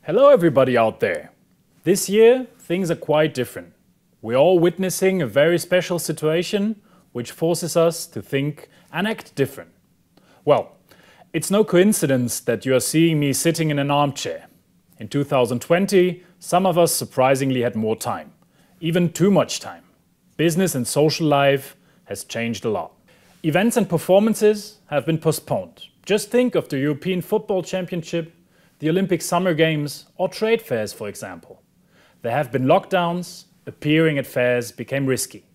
Hello everybody out there. This year things are quite different. We're all witnessing a very special situation which forces us to think and act different. Well, it's no coincidence that you are seeing me sitting in an armchair. In 2020, some of us surprisingly had more time, even too much time. Business and social life has changed a lot. Events and performances have been postponed. Just think of the European Football Championship, the Olympic Summer Games, or trade fairs, for example. There have been lockdowns, appearing at fairs became risky.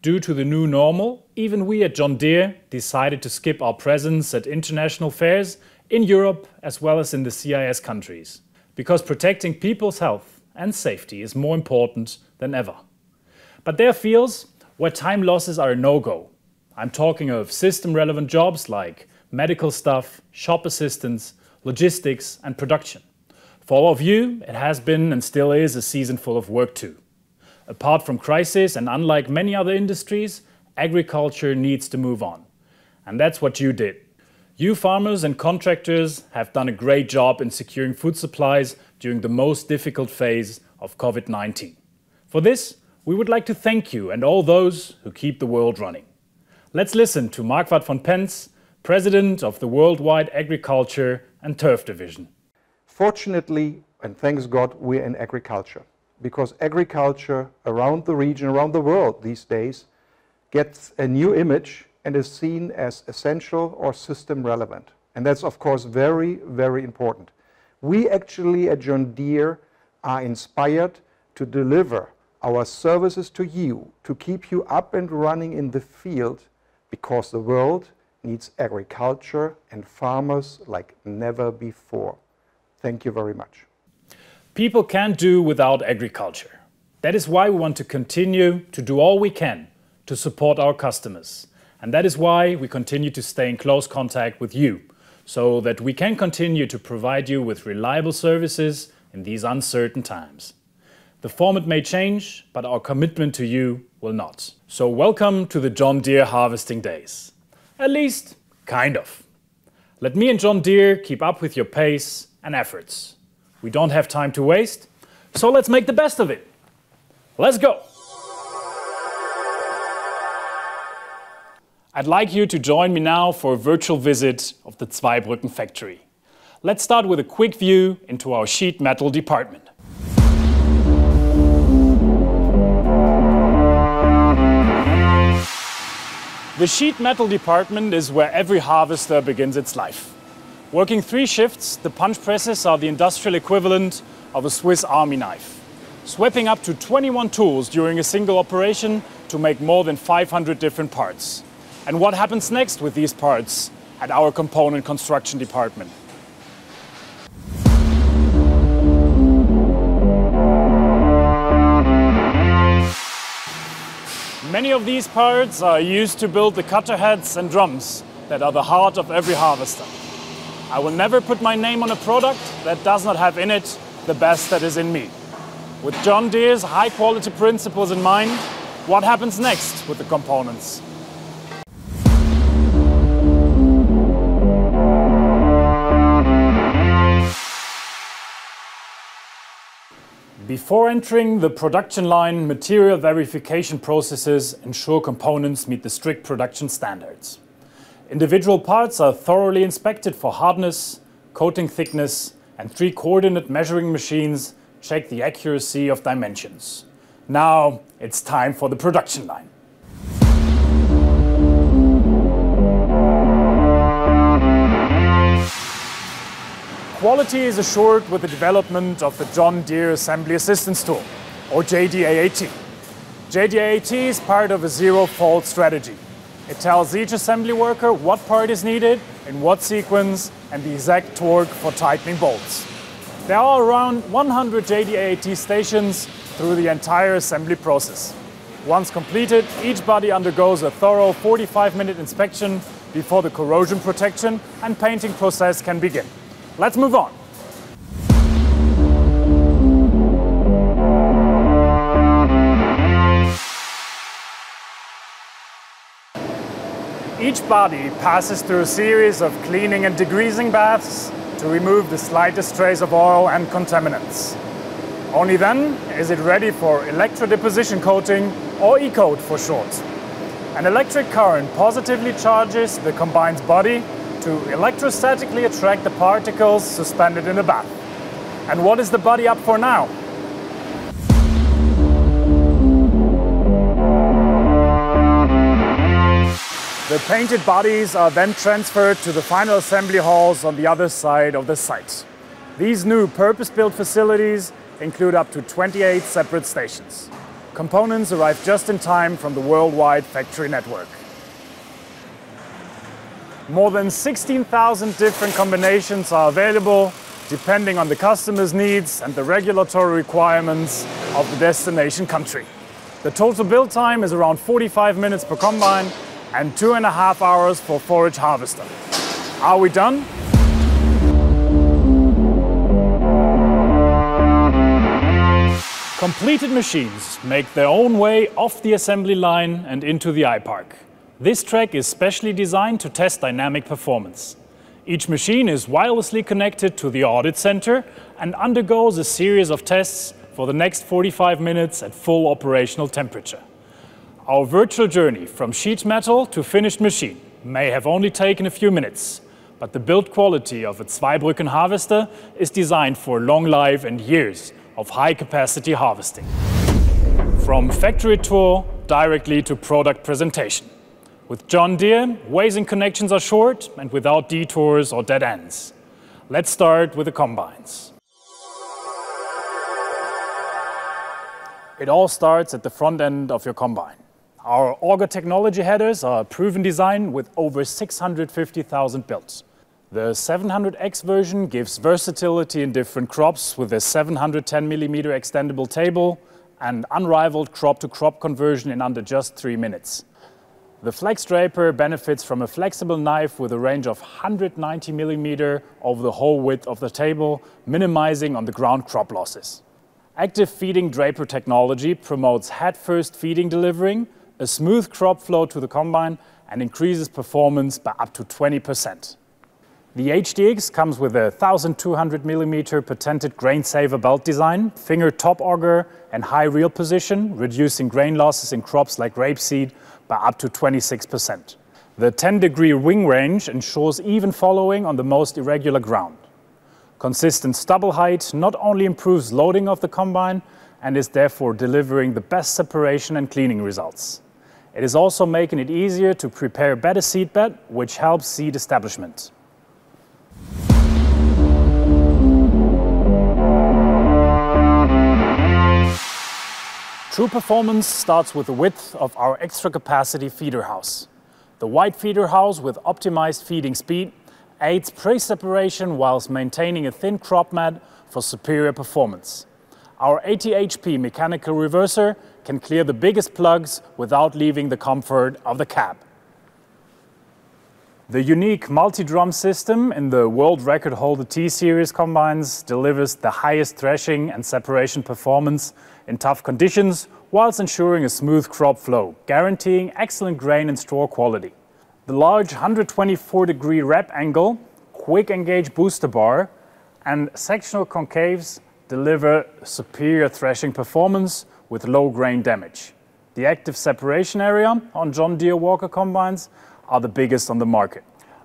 Due to the new normal, even we at John Deere decided to skip our presence at international fairs in Europe as well as in the CIS countries, because protecting people's health and safety is more important than ever. But there are fields where time losses are a no-go. I'm talking of system-relevant jobs like medical staff, shop assistants, logistics and production. For all of you, it has been and still is a season full of work too. Apart from crisis and unlike many other industries, agriculture needs to move on. And that's what you did. You farmers and contractors have done a great job in securing food supplies during the most difficult phase of COVID-19. For this, we would like to thank you and all those who keep the world running. Let's listen to Marquardt von Pentz, President of the Worldwide Agriculture and Turf Division. Fortunately, and thanks God, we're in agriculture, because agriculture around the region, around the world these days, gets a new image and is seen as essential or system relevant. And that's of course very, very important. We actually at John Deere are inspired to deliver our services to you, to keep you up and running in the field, because the world needs agriculture and farmers like never before. Thank you very much. People can't do without agriculture. That is why we want to continue to do all we can to support our customers. And that is why we continue to stay in close contact with you, so that we can continue to provide you with reliable services in these uncertain times. The format may change, but our commitment to you will not. So welcome to the John Deere Harvesting Days. At least, kind of. Let me and John Deere keep up with your pace and efforts. We don't have time to waste, so let's make the best of it. Let's go! I'd like you to join me now for a virtual visit of the Zweibrücken factory. Let's start with a quick view into our sheet metal department. The sheet metal department is where every harvester begins its life. Working 3 shifts, the punch presses are the industrial equivalent of a Swiss Army knife, swapping up to 21 tools during a single operation to make more than 500 different parts. And what happens next with these parts at our component construction department? Many of these parts are used to build the cutter heads and drums that are the heart of every harvester. I will never put my name on a product that does not have in it the best that is in me. With John Deere's high quality principles in mind, what happens next with the components? Before entering the production line, material verification processes ensure components meet the strict production standards. Individual parts are thoroughly inspected for hardness, coating thickness, and 3 coordinate measuring machines check the accuracy of dimensions. Now it's time for the production line. Quality is assured with the development of the John Deere Assembly Assistance Tool, or JDAAT. JDAAT is part of a zero-fault strategy. It tells each assembly worker what part is needed, in what sequence, and the exact torque for tightening bolts. There are around 100 JDAAT stations through the entire assembly process. Once completed, each body undergoes a thorough 45-minute inspection before the corrosion protection and painting process can begin. Let's move on. Each body passes through a series of cleaning and degreasing baths to remove the slightest trace of oil and contaminants. Only then is it ready for electrodeposition coating, or E-coat for short. An electric current positively charges the combine's body to electrostatically attract the particles suspended in the bath. And what is the body up for now? The painted bodies are then transferred to the final assembly halls on the other side of the site. These new purpose-built facilities include up to 28 separate stations. Components arrive just in time from the worldwide factory network. More than 16,000 different combinations are available, depending on the customer's needs and the regulatory requirements of the destination country. The total build time is around 45 minutes per combine and 2.5 hours for forage harvester. Are we done? Completed machines make their own way off the assembly line and into the iPark. This track is specially designed to test dynamic performance. Each machine is wirelessly connected to the audit center and undergoes a series of tests for the next 45 minutes at full operational temperature. Our virtual journey from sheet metal to finished machine may have only taken a few minutes, but the build quality of a Zweibrücken harvester is designed for long life and years of high-capacity harvesting. From factory tour directly to product presentation. With John Deere, ways and connections are short and without detours or dead ends. Let's start with the combines. It all starts at the front end of your combine. Our auger technology headers are a proven design with over 650,000 built. The 700X version gives versatility in different crops with a 710mm extendable table and unrivaled crop-to-crop conversion in under just 3 minutes. The Flex Draper benefits from a flexible knife with a range of 190mm over the whole width of the table, minimizing on-the-ground crop losses. Active feeding Draper technology promotes head-first feeding delivering, a smooth crop flow to the combine, and increases performance by up to 20%. The HDX comes with a 1200mm patented grain saver belt design, finger top auger and high reel position, reducing grain losses in crops like rapeseed by up to 26%. The 10-degree wing range ensures even following on the most irregular ground. Consistent stubble height not only improves loading of the combine and is therefore delivering the best separation and cleaning results. It is also making it easier to prepare better seedbed, which helps seed establishment. True performance starts with the width of our extra capacity feeder house. The wide feeder house with optimized feeding speed aids pre-separation whilst maintaining a thin crop mat for superior performance. Our 80 HP mechanical reverser can clear the biggest plugs without leaving the comfort of the cab. The unique multi-drum system in the world record holder T-Series combines delivers the highest threshing and separation performance in tough conditions whilst ensuring a smooth crop flow, guaranteeing excellent grain and straw quality. The large 124-degree wrap angle, quick engage booster bar and sectional concaves deliver superior threshing performance with low grain damage. The active separation area on John Deere Walker combines are the biggest on the market.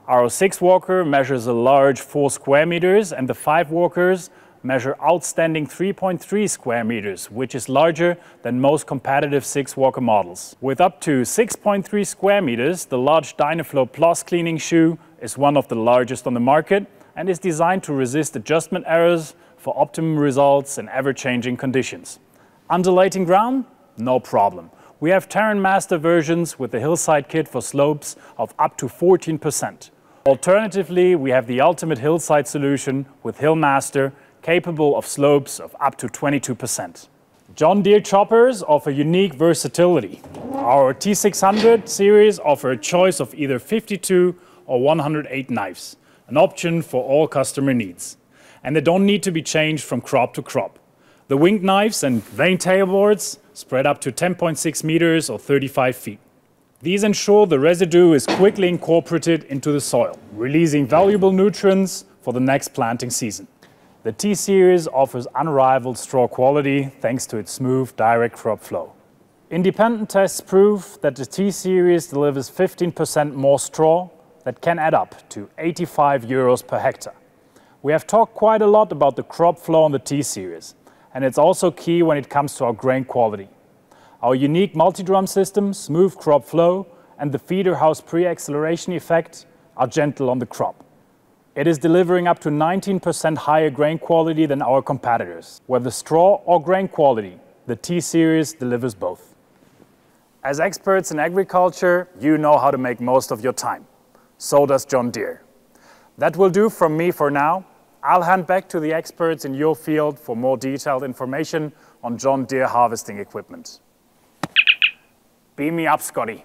Our 6 Walker measures a large 4 square meters and the 5 Walkers measure outstanding 3.3 square meters, which is larger than most competitive 6 Walker models. With up to 6.3 square meters, the large Dynaflow Plus cleaning shoe is one of the largest on the market and is designed to resist adjustment errors for optimum results in ever-changing conditions. Undulating ground? No problem. We have Terran Master versions with the hillside kit for slopes of up to 14%. Alternatively, we have the ultimate hillside solution with Hill Master, capable of slopes of up to 22%. John Deere choppers offer unique versatility. Our T600 series offer a choice of either 52 or 108 knives, an option for all customer needs. And they don't need to be changed from crop to crop. The winged knives and vane tailboards spread up to 10.6 meters or 35 feet. These ensure the residue is quickly incorporated into the soil, releasing valuable nutrients for the next planting season. The T-Series offers unrivaled straw quality thanks to its smooth, direct crop flow. Independent tests prove that the T-Series delivers 15% more straw that can add up to 85 euros per hectare. We have talked quite a lot about the crop flow on the T-Series, and it's also key when it comes to our grain quality. Our unique multi-drum system, smooth crop flow, and the feeder house pre-acceleration effect are gentle on the crop. It is delivering up to 19% higher grain quality than our competitors. Whether straw or grain quality, the T-Series delivers both. As experts in agriculture, you know how to make most of your time. So does John Deere. That will do from me for now. I'll hand back to the experts in your field for more detailed information on John Deere harvesting equipment. Beam me up, Scotty.